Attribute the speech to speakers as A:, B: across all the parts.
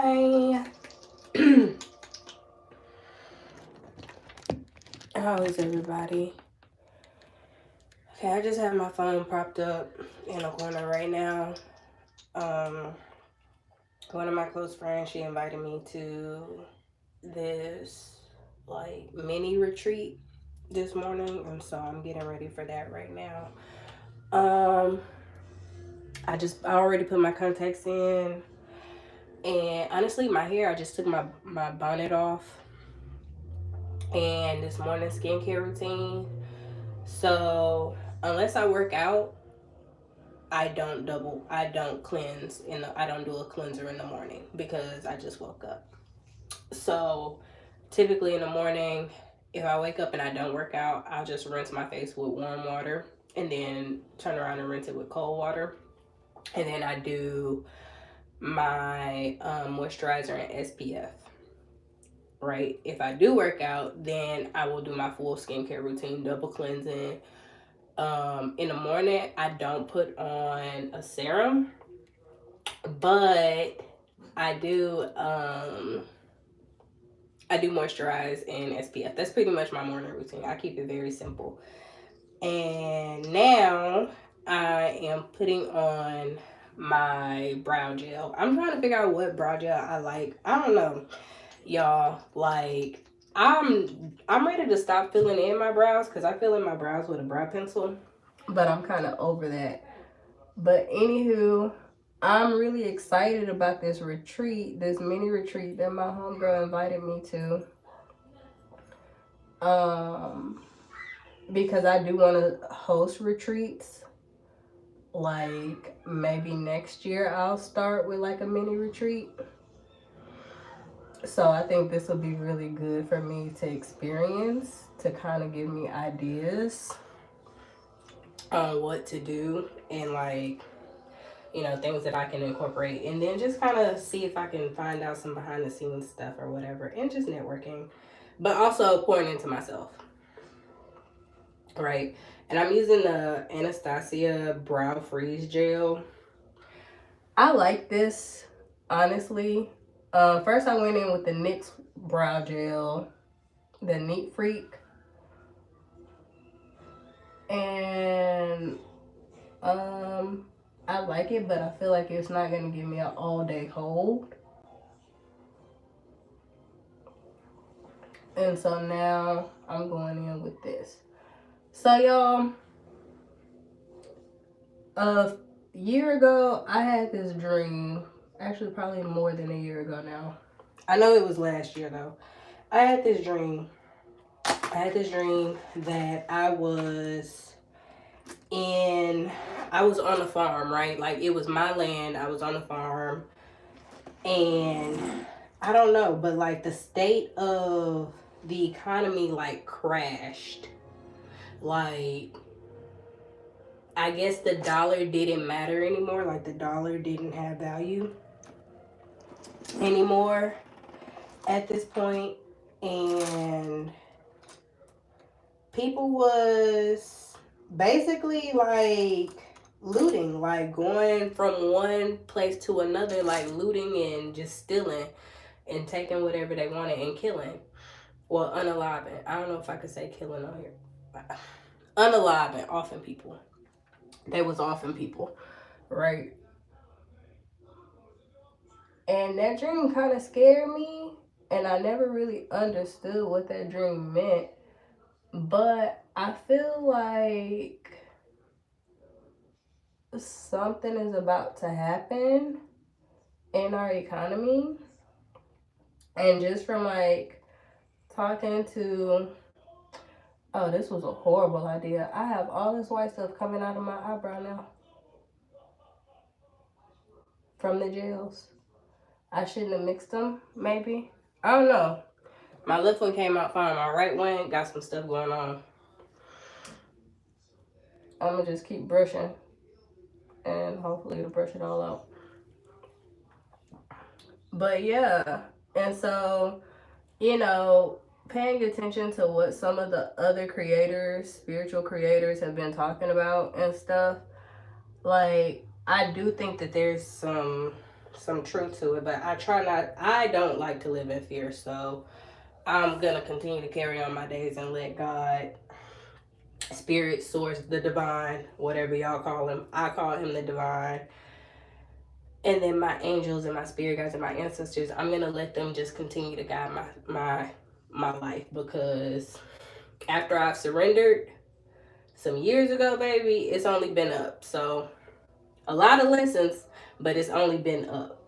A: Hi. How is everybody? Okay, I just have my phone propped up in a corner right now. One of my close friends, she invited me to this like mini retreat this morning, and so I'm getting ready for that right now. I already put my contacts in, and honestly, my hair, I just took my bonnet off, and this morning skincare routine. So unless I work out, I don't cleanse I don't do a cleanser in the morning because I just woke up. So typically in the morning, if I wake up and I don't work out, I'll just rinse my face with warm water and then turn around and rinse it with cold water. And then I do my moisturizer and SPF. Right? If I do work out, then I will do my full skincare routine, double cleansing. In the morning, I don't put on a serum, but I do moisturize and SPF. That's pretty much my morning routine. I keep it very simple. And now I am putting on my brow gel. I'm trying to figure out what brow gel I like. I don't know, y'all. Like I'm ready to stop filling in my brows because I fill in my brows with a brow pencil, but I'm kind of over that. But anywho, I'm really excited about this retreat, this mini retreat that my homegirl invited me to. Because I do want to host retreats. Like maybe next year I'll start with like a mini retreat. So I think this will be really good for me to experience, to kind of give me ideas on what to do and like, you know, things that I can incorporate, and then just kind of see if I can find out some behind the scenes stuff or whatever, and just networking, but also pouring into myself, right? And I'm using the Anastasia Brow Freeze Gel. I like this, honestly. First I went in with the NYX Brow Gel, the Neat Freak, and I like it, but I feel like it's not going to give me an all-day hold. And so now I'm going in with this. So y'all, a year ago, I had this dream. Actually, probably more than a year ago now. I know it was last year though. I had this dream that I was on a farm, right? Like it was my land. I was on a farm, and I don't know, but like the state of the economy like crashed. Like I guess the dollar didn't matter anymore. Like the dollar didn't have value anymore at this point, and people was basically like looting, like going from one place to another, like looting and just stealing and taking whatever they wanted and killing. Well, unaliving. I don't know if I could say killing on here. Unaliving, offing people. They was offing people, right? And that dream kind of scared me, and I never really understood what that dream meant. But I feel like something is about to happen in our economy. And just from like talking to, oh, this was a horrible idea. I have all this white stuff coming out of my eyebrow now from the gels. I shouldn't have mixed them, maybe. I don't know. My left one came out fine. My right one got some stuff going on. I'm gonna just keep brushing and hopefully it'll brush it all out. But yeah, and so, you know, paying attention to what some of the other creators, spiritual creators, have been talking about and stuff, like I do think that there's some some truth to it, but I don't like to live in fear, so I'm gonna continue to carry on my days and let God, spirit, source, the divine, whatever y'all call him, I call him the divine, and then my angels and my spirit guides and my ancestors, I'm gonna let them just continue to guide my life, because after I've surrendered some years ago, baby, it's only been up. So a lot of lessons, but it's only been up.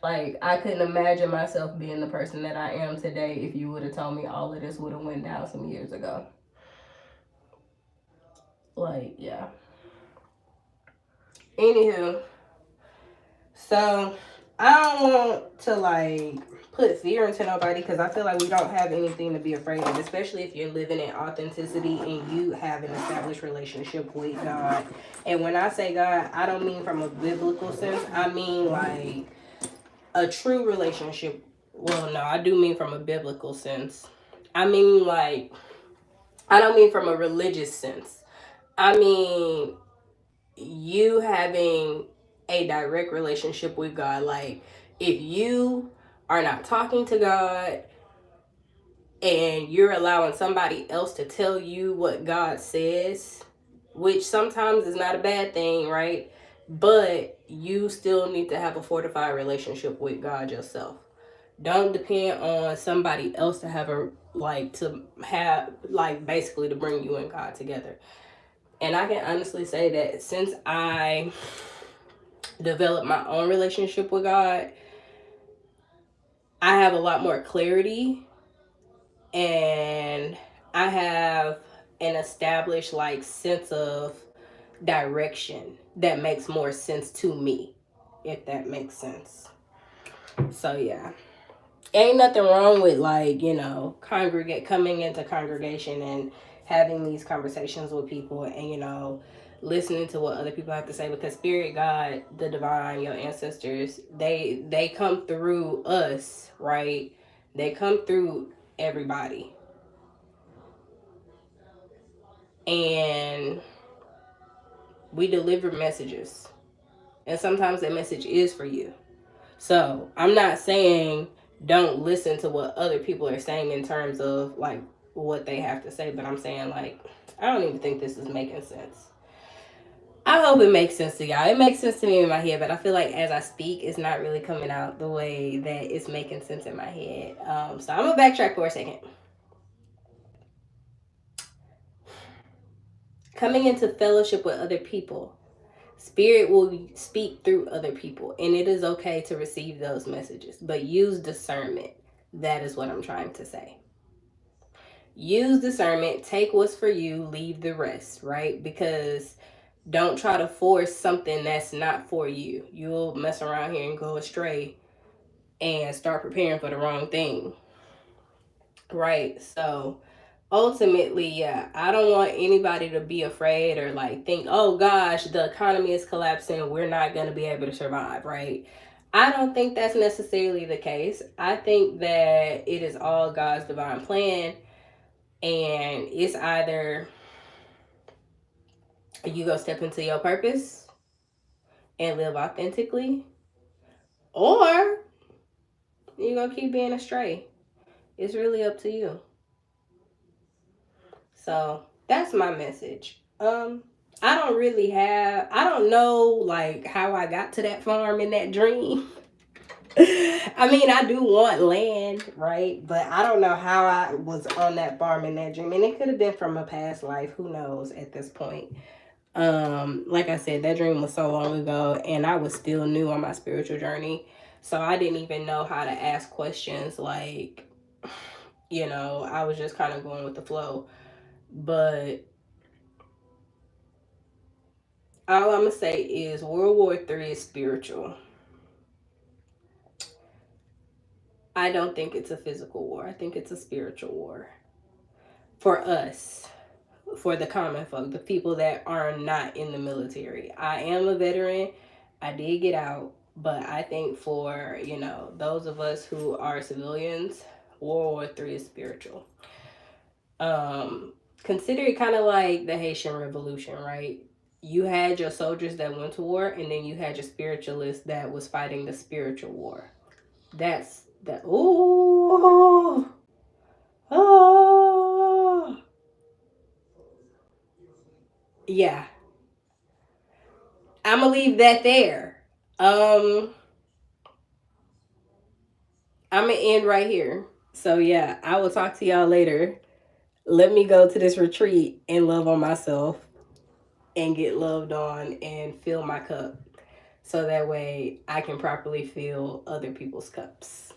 A: Like, I couldn't imagine myself being the person that I am today if you would have told me all of this would have went down some years ago. Like, yeah. Anywho, so I don't want to like put fear into nobody, because I feel like we don't have anything to be afraid of, especially if you're living in authenticity and you have an established relationship with God. And when I say God, I don't mean from a biblical sense. I mean like a true relationship. Well, no, I do mean from a biblical sense. I mean like, I don't mean from a religious sense. I mean you having a direct relationship with God. Like, if you are not talking to God and you're allowing somebody else to tell you what God says, which sometimes is not a bad thing, right? But you still need to have a fortified relationship with God yourself. Don't depend on somebody else to have a like to have like basically to bring you and God together. And I can honestly say that since I developed my own relationship with God, I have a lot more clarity, and I have an established like sense of direction that makes more sense to me, if that makes sense. So yeah. Ain't nothing wrong with like, congregate coming into congregation and having these conversations with people, and listening to what other people have to say, because spirit, God, the divine, your ancestors, they come through us, right? They come through everybody, and we deliver messages, and sometimes that message is for you. So I'm not saying don't listen to what other people are saying in terms of like what they have to say, but I'm saying like, I don't even think this is making sense. I hope it makes sense to y'all. It makes sense to me in my head, but I feel like as I speak, it's not really coming out the way that it's making sense in my head. So I'm gonna backtrack for a second. Coming into fellowship with other people, spirit will speak through other people, and it is okay to receive those messages, but use discernment. That is what I'm trying to say. Use discernment, take what's for you, leave the rest, right? Because don't try to force something that's not for you. You'll mess around here and go astray and start preparing for the wrong thing, right? So ultimately, yeah, I don't want anybody to be afraid or like think, oh gosh, the economy is collapsing, we're not going to be able to survive, right? I don't think that's necessarily the case. I think that it is all God's divine plan, and it's either you go step into your purpose and live authentically, or you're going to keep being astray. It's really up to you. So that's my message. I don't know like how I got to that farm in that dream. I mean, I do want land, right? But I don't know how I was on that farm in that dream. And it could have been from a past life. Who knows at this point? Like I said, that dream was so long ago, and I was still new on my spiritual journey. So I didn't even know how to ask questions. Like, I was just kind of going with the flow. But all I'm going to say is World War III is spiritual. I don't think it's a physical war. I think it's a spiritual war. For us, for the common folk, the people that are not in the military. I am a veteran. I did get out. But I think for, those of us who are civilians, World War III is spiritual. Consider it kind of like the Haitian Revolution, right? You had your soldiers that went to war, and then you had your spiritualists that was fighting the spiritual war. That's that. Ooh, oh, yeah. I'm gonna leave that there. Um, I'm gonna end right here. So yeah, I will talk to y'all later. Let me go to this retreat and love on myself and get loved on and fill my cup so that way I can properly fill other people's cups.